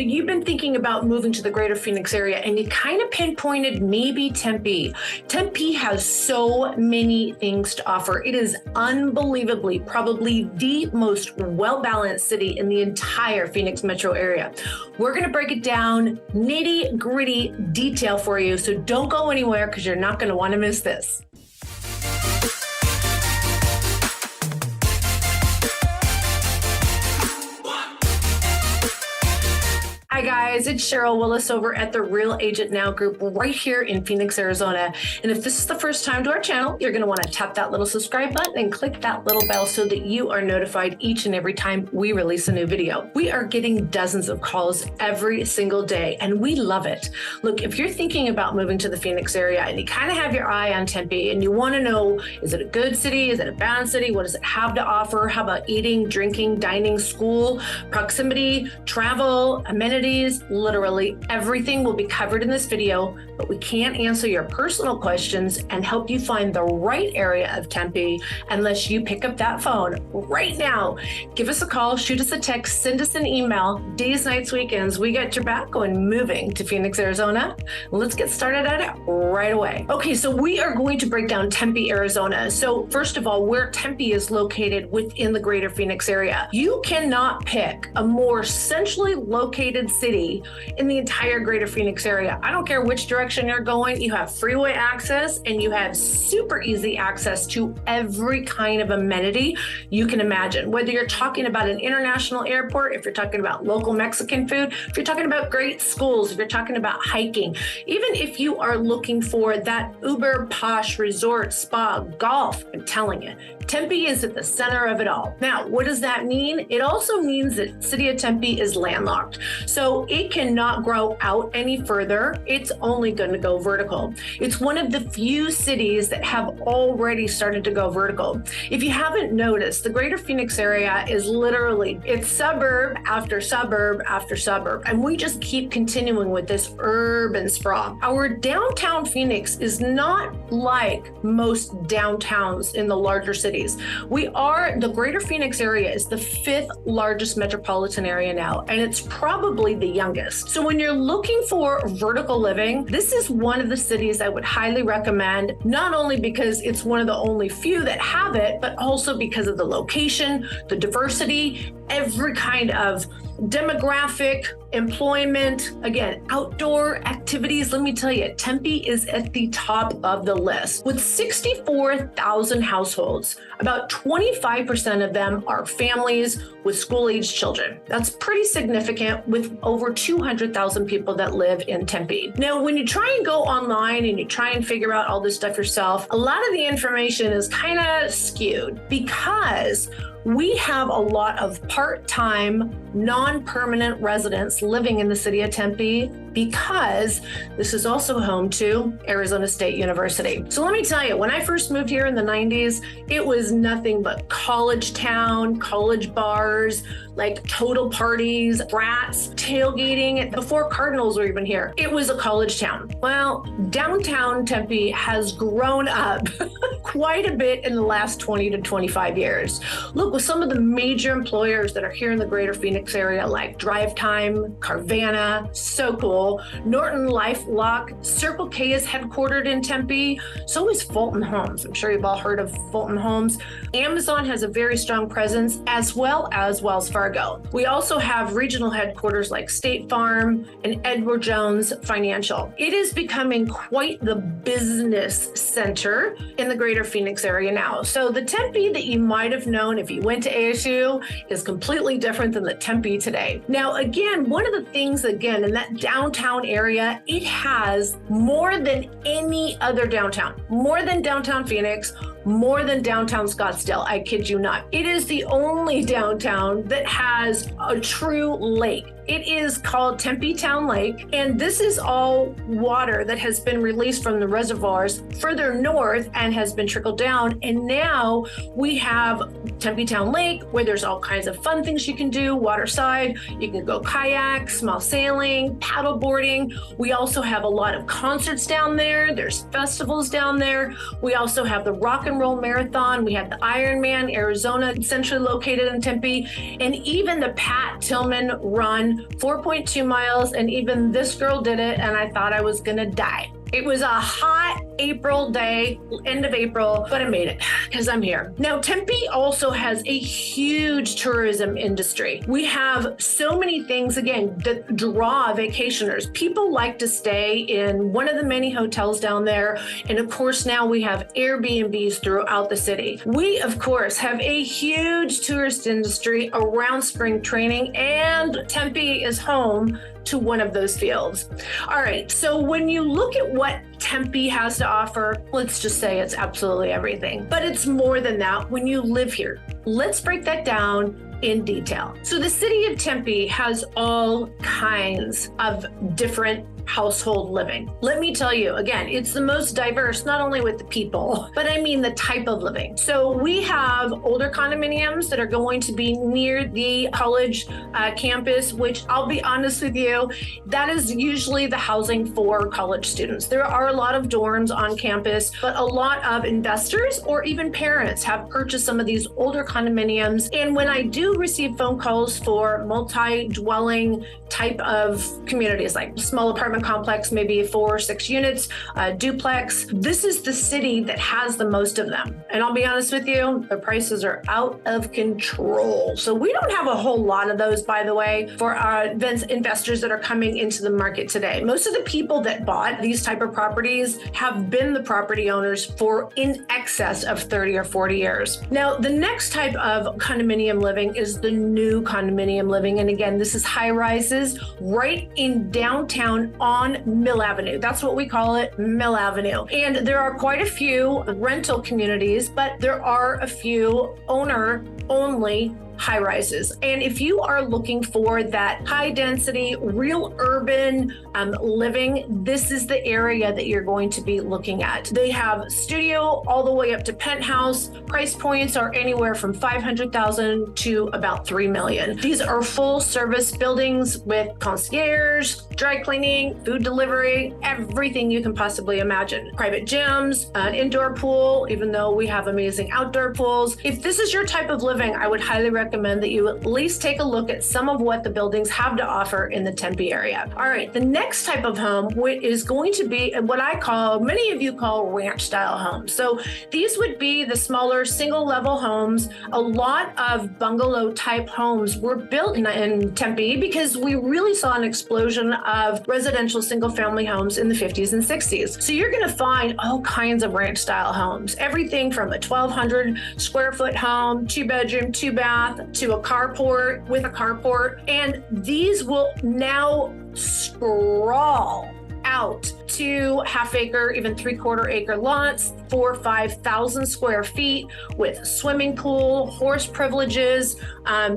You've been thinking about moving to the greater Phoenix area and you kind of pinpointed maybe Tempe. Tempe has so many things to offer. It is unbelievably probably the most well-balanced city in the entire Phoenix metro area. We're going to break it down nitty-gritty detail for you, so don't go anywhere because you're not going to want to miss this. Hi guys, it's Cheryl Willis over at the Real Agent Now group right here in Phoenix, Arizona. And if this is the first time to our channel, you're going to want to tap that little subscribe button and click that little bell so that you are notified each and every time we release a new video. We are getting dozens of calls every single day and we love it. Look, if you're thinking about moving to the Phoenix area and you kind of have your eye on Tempe and you want to know, is it a good city? Is it a bad city? What does it have to offer? How about eating, drinking, dining, school, proximity, travel, amenities? Literally everything will be covered in this video, but we can't answer your personal questions and help you find the right area of Tempe unless you pick up that phone right now. Give us a call, shoot us a text, send us an email. Days, nights, weekends, we got your back when moving to Phoenix, Arizona. Let's get started at it right away. Okay, so we are going to break down Tempe, Arizona. So first of all, where Tempe is located within the greater Phoenix area. You cannot pick a more centrally located city in the entire greater Phoenix area. I don't care which direction you're going, you have freeway access and you have super easy access to every kind of amenity you can imagine. Whether you're talking about an international airport, if you're talking about local Mexican food, if you're talking about great schools, if you're talking about hiking, even if you are looking for that uber posh resort, spa, golf, I'm telling you, Tempe is at the center of it all. Now, what does that mean? It also means that city of Tempe is landlocked. So it cannot grow out any further. It's only going to go vertical. It's one of the few cities that have already started to go vertical. If you haven't noticed, the greater Phoenix area is literally, it's suburb after suburb after suburb. And we just keep continuing with this urban sprawl. Our downtown Phoenix is not like most downtowns in the larger cities. The greater Phoenix area is the 5th largest metropolitan area now, and it's probably the youngest. So when you're looking for vertical living, this is one of the cities I would highly recommend, not only because it's one of the only few that have it, but also because of the location, the diversity, every kind of demographic, employment, again, outdoor activities. Let me tell you, Tempe is at the top of the list. With 64,000 households, about 25% of them are families with school-aged children. That's pretty significant with over 200,000 people that live in Tempe. Now, when you try and go online and you try and figure out all this stuff yourself, a lot of the information is kind of skewed because we have a lot of part-time, non-permanent residents living in the city of Tempe because this is also home to Arizona State University. So let me tell you, when I first moved here in the 90s, it was nothing but college town, college bars, like total parties, brats, tailgating, before Cardinals were even here. It was a college town. Well, downtown Tempe has grown up quite a bit in the last 20 to 25 years. Look, with some of the major employers that are here in the greater Phoenix area, like Drive Time, Carvana, so cool. Norton LifeLock, Circle K is headquartered in Tempe. So is Fulton Homes. I'm sure you've all heard of Fulton Homes. Amazon has a very strong presence, as well as Wells Fargo. We also have regional headquarters like State Farm and Edward Jones Financial. It is becoming quite the business center in the greater Phoenix area now. So the Tempe that you might have known if you went to ASU is completely different than the Tempe today. Now, again, one of the things, again, in that downtown area, it has more than any other downtown, more than downtown Phoenix, more than downtown Scottsdale. I kid you not. It is the only downtown that has a true lake. It is called Tempe TOWNLAKE, and this is all water that has been released from the reservoirs further north and has been trickled down. And now we have Tempe Town Lake, where there's all kinds of fun things you can do, waterside. You can go kayak, small sailing, paddle boarding. We also have a lot of concerts down there. There's festivals down there. We also have the Rock and Roll Marathon. We have the Ironman, Arizona, centrally located in Tempe, and even the Pat Tillman Run, 4.2 miles. And even this girl did it, and I thought I was gonna die. It was a hot April day, end of April, but I made it because I'm here. Now, Tempe also has a huge tourism industry. We have so many things, again, that draw vacationers. People like to stay in one of the many hotels down there. And of course, now we have Airbnbs throughout the city. We, of course, have a huge tourist industry around spring training, and Tempe is home to one of those fields. All right, so when you look at what Tempe has to offer, let's just say it's absolutely everything. But it's more than that when you live here. Let's break that down in detail. So the city of Tempe has all kinds of different household living. Let me tell you, again, it's the most diverse, not only with the people, but I mean the type of living. So we have older condominiums that are going to be near the college campus, which I'll be honest with you, that is usually the housing for college students. There are a lot of dorms on campus, but a lot of investors or even parents have purchased some of these older condominiums. And when I do receive phone calls for multi-dwelling type of communities, like small apartment complex, maybe 4 or 6 units, duplex. This is the city that has the most of them. And I'll be honest with you, the prices are out of control. So we don't have a whole lot of those, by the way, for our investors that are coming into the market today. Most of the people that bought these type of properties have been the property owners for in excess of 30 or 40 years. Now, the next type of condominium living is the new condominium living. And again, this is high rises right in downtown on Mill Avenue. That's what we call it, Mill Avenue. And there are quite a few rental communities, but there are a few owner-only high rises. And if you are looking for that high density, real urban living, this is the area that you're going to be looking at. They have studio all the way up to penthouse. Price points are anywhere from $500,000 to about $3 million. These are full service buildings with concierge, dry cleaning, food delivery, everything you can possibly imagine. Private gyms, an indoor pool, even though we have amazing outdoor pools. If this is your type of living, I would highly recommend that you at least take a look at some of what the buildings have to offer in the Tempe area. All right, the next type of home is going to be what I call, many of you call ranch style homes. So these would be the smaller single level homes. A lot of bungalow type homes were built in Tempe because we really saw an explosion of residential single family homes in the 50s and 60s. So you're going to find all kinds of ranch style homes, everything from a 1,200 square foot home, 2-bedroom, 2-bath, to a carport with a carport. And these will now sprawl out to half-acre, even 3/4 acre lots, 4,000 or 5,000 square feet with swimming pool, horse privileges,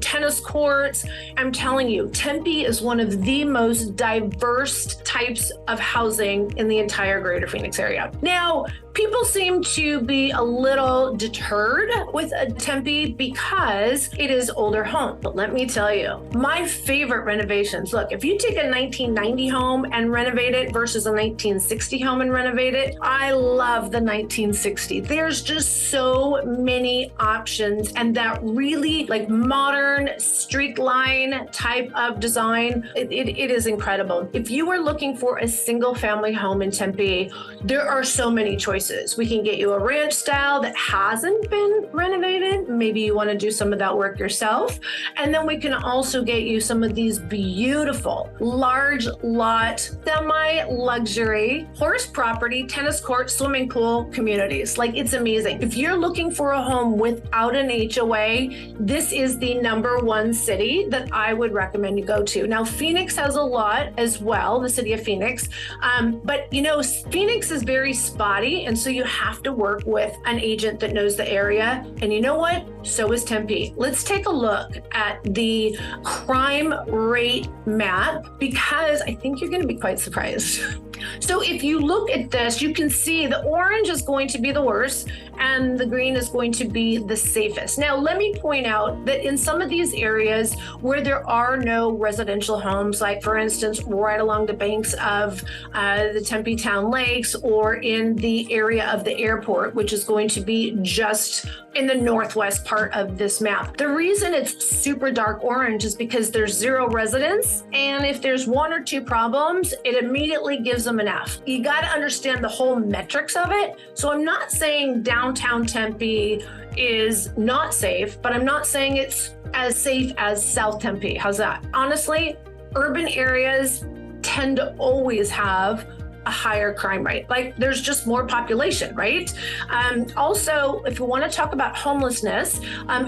tennis courts. I'm telling you, Tempe is one of the most diverse types of housing in the entire greater Phoenix area. Now, people seem to be a little deterred with Tempe because it is older home. But let me tell you, my favorite renovations, look, if you take a 1990 home and renovate it versus a 1960 home and renovate it, I love the 1960. There's just so many options, and that really like modern street line type of design, it is incredible. If you are looking for a single family home in Tempe, there are so many choices. We can get you a ranch style that hasn't been renovated. Maybe you want to do some of that work yourself. And then we can also get you some of these beautiful large lot, semi-luxury horse property, tennis court, swimming pool communities. Like, it's amazing. If you're looking for a home without an HOA, this is the #1 city that I would recommend you go to. Now, Phoenix has a lot as well, the city of Phoenix. But you know, Phoenix is very spotty, and so you have to work with an agent that knows the area. And you know what? So is Tempe. Let's take a look at the crime rate map, because I think you're going to be quite surprised. So if you look at this, you can see the orange is going to be the worst and the green is going to be the safest. Now, let me point out that in some of these areas where there are no residential homes, like for instance, right along the banks of the Tempe Town Lakes, or in the area of the airport, which is going to be just in the northwest part of this map. The reason it's super dark orange is because there's 0 residents, and if there's 1 or 2 problems, it immediately gives them an F. You got to understand the whole metrics of it. So I'm not saying downtown Tempe is not safe, but I'm not saying it's as safe as South Tempe. How's that? Honestly, urban areas tend to always have a higher crime rate. Like, there's just more population, right? Also, if we want to talk about homelessness,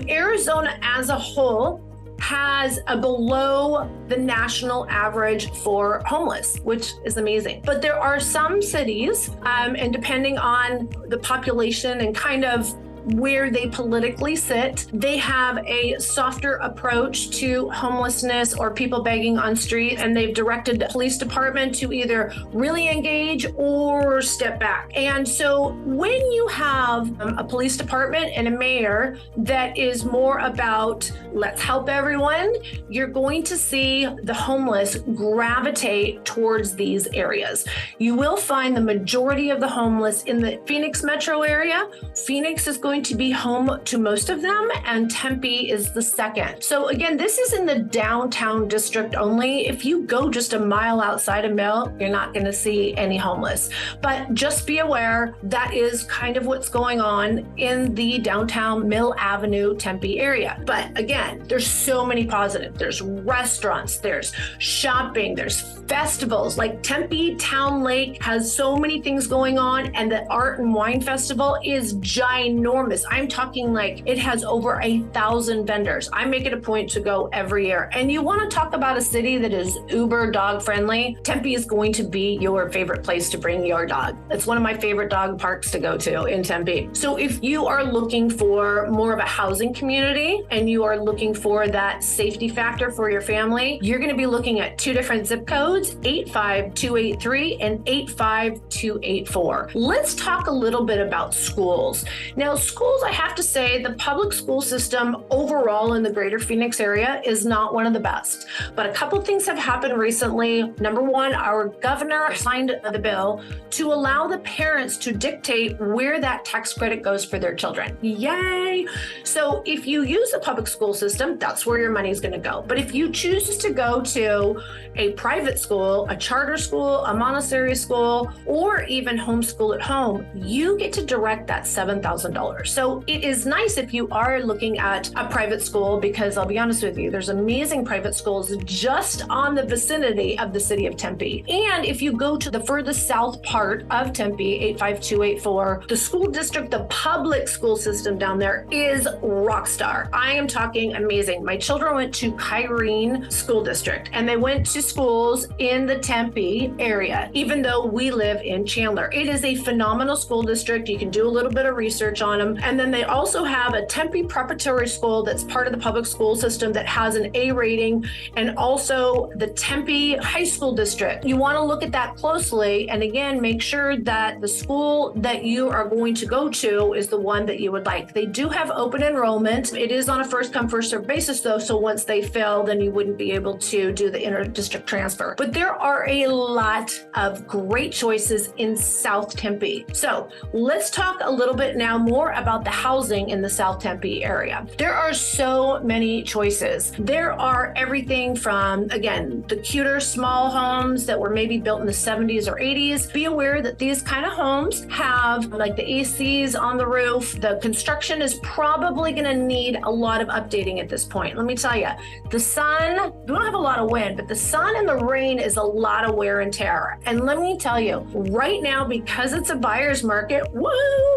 Arizona as a whole has a below the national average for homeless, which is amazing. But there are some cities, and depending on the population and kind of where they politically sit, they have a softer approach to homelessness or people begging on street, and they've directed the police department to either really engage or step back. And so when you have a police department and a mayor that is more about let's help everyone, you're going to see the homeless gravitate towards these areas. You will find the majority of the homeless in the Phoenix metro area. Phoenix is going to be home to most of them, and Tempe is the second. So again, this is in the downtown district only. If you go just a mile outside of Mill, you're not going to see any homeless. But just be aware that is kind of what's going on in the downtown Mill Avenue, Tempe area. But again, there's so many positives. There's restaurants, there's shopping, there's festivals. Like Tempe TOWNLAKE has so many things going on, and the Art and Wine Festival is ginormous. I'm talking like it has over 1,000 vendors. I make it a point to go every year. And you want to talk about a city that is uber dog friendly, Tempe is going to be your favorite place to bring your dog. It's one of my favorite dog parks to go to in Tempe. So if you are looking for more of a housing community and you are looking for that safety factor for your family, you're going to be looking at 2 different zip codes, 85283 and 85284. Let's talk a little bit about schools. Now, schools, I have to say, the public school system overall in the greater Phoenix area is not one of the best. But a couple things have happened recently. Number one, our governor signed the bill to allow the parents to dictate where that tax credit goes for their children. Yay! So if you use a public school system, that's where your money is going to go. But if you choose to go to a private school, a charter school, a Montessori school, or even homeschool at home, you get to direct that $7,000. So it is nice if you are looking at a private school, because I'll be honest with you, there's amazing private schools just on the vicinity of the city of Tempe. And if you go to the furthest south part of Tempe, 85284, the school district, the public school system down there is rockstar. I am talking amazing. My children went to KYRENE school district, and they went to schools in the Tempe area, even though we live in Chandler. It is a phenomenal school district. You can do a little bit of research on them. And then they also have a Tempe preparatory school that's part of the public school system that has an A rating, and also the Tempe high school district. You want to look at that closely, and again, make sure that the school that you are going to go to is the one that you would like. They do have open enrollment. It is on a first come, first served basis though, so once they fill, then you wouldn't be able to do the inter-district transfer. But there are a lot of great choices in South Tempe. So let's talk a little bit now more about the housing in the South Tempe area. There are so many choices. There are everything from, again, the cuter small homes that were maybe built in the 70s or 80s. Be aware that these kind of homes have like the ACs on the roof. The construction is probably going to need a lot of updating at this point. Let me tell you, the sun, we don't have a lot of wind, but the sun and the rain is a lot of wear and tear. And let me tell you, right now, because it's a buyer's market, woo,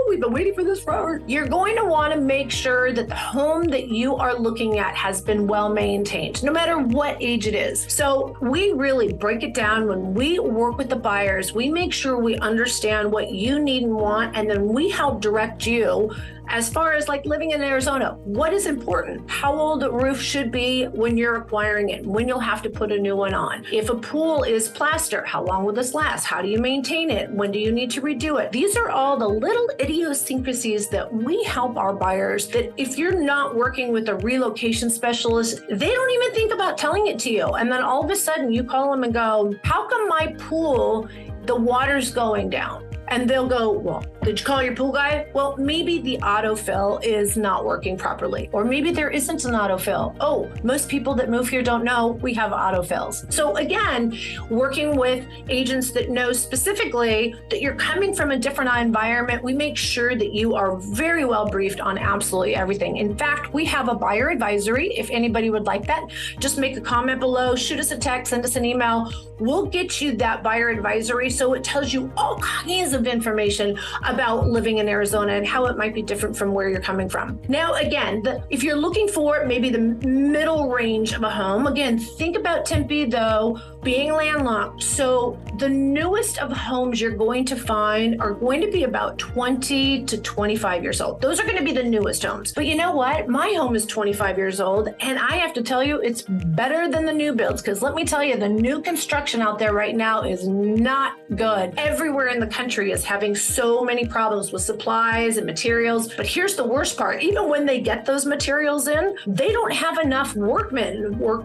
we've been waiting for this forever. You're going to want to make sure that the home that you are looking at has been well maintained, no matter what age it is. So we really break it down when we work with the buyers. We make sure we understand what you need and want, and then we help direct you as far as like living in Arizona, what is important? How old the roof should be when you're acquiring it, when you'll have to put a new one on. If a pool is plaster, how long will this last? How do you maintain it? When do you need to redo it? These are all the little idiosyncrasies that we help our buyers, that if you're not working with a relocation specialist, they don't even think about telling it to you. And then all of a sudden you call them and go, how come my pool, the water's going down? And they'll go, well, did you call your pool guy? Well, maybe the autofill is not working properly, or maybe there isn't an autofill. Oh, most people that move here don't know we have autofills. So again, working with agents that know specifically that you're coming from a different environment, we make sure that you are very well briefed on absolutely everything. In fact, we have a buyer advisory. If anybody would like that, just make a comment below, shoot us a text, send us an email. We'll get you that buyer advisory so it tells you all kinds of information about living in Arizona and how it might be different from where you're coming from. Now, again, if you're looking for maybe the middle range of a home, again, think about Tempe though, being landlocked. So the newest of homes you're going to find are going to be about 20 to 25 years old. Those are going to be the newest homes. But you know what? My home is 25 years old, and I have to tell you, it's better than the new builds, because let me tell you, the new construction out there right now is not good. Everywhere in the country is having so many problems with supplies and materials. But here's the worst part. Even when they get those materials in, they don't have enough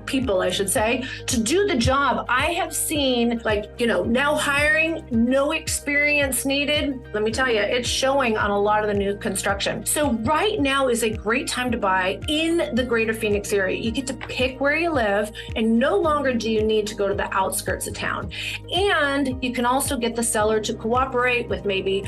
people, I should say, to do the job. I have seen, now hiring, no experience needed. Let me tell you, it's showing on a lot of the new construction. So right now is a great time to buy in the greater Phoenix area. You get to pick where you live, and no longer do you need to go to the outskirts of town. And you can also get the seller to cooperate with maybe,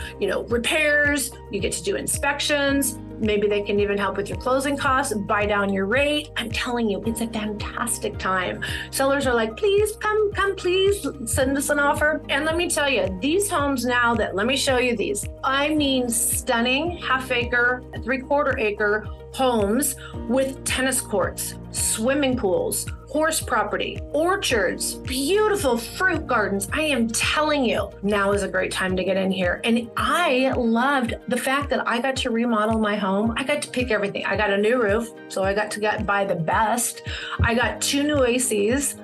repairs. You get to do inspections. Maybe they can even help with your closing costs, buy down your rate. I'm telling you, it's a fantastic time. Sellers are like, please come, please send us an offer. And let me tell you, these homes now let me show you these. I mean, stunning half-acre, 3/4 acre homes with tennis courts, swimming pools, horse property, orchards, beautiful fruit gardens. I am telling you, now is a great time to get in here. And I loved the fact that I got to remodel my home. I got to pick everything. I got a new roof, so I got to buy the best. I got 2 new ACs.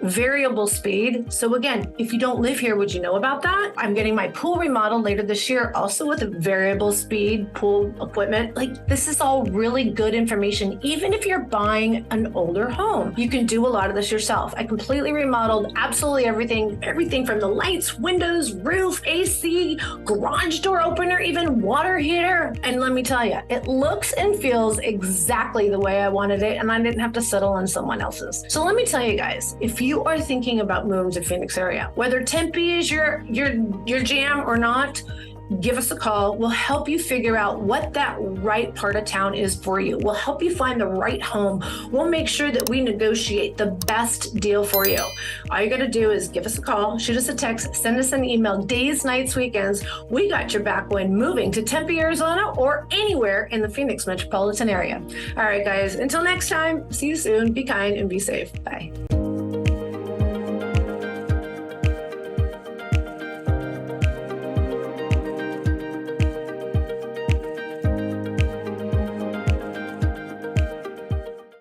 Variable speed. So again, if you don't live here, would you know about that? I'm getting my pool remodeled later this year, also with a variable speed pool equipment. This is all really good information. Even if you're buying an older home, you can do a lot of this yourself. I completely remodeled absolutely everything from the lights, windows, roof, AC, garage door opener, even water heater. And let me tell you, it looks and feels exactly the way I wanted it, and I didn't have to settle on someone else's. So let me tell you guys, if you are thinking about moving to Phoenix area, whether Tempe is your jam or not, give us a call. We'll help you figure out what that right part of town is for you. We'll help you find the right home. We'll make sure that we negotiate the best deal for you. All you got to do is give us a call, shoot us a text, send us an email, days, nights, weekends. We got your back when moving to Tempe, Arizona, or anywhere in the Phoenix metropolitan area. All right, guys, until next time, see you soon. Be kind and be safe. Bye.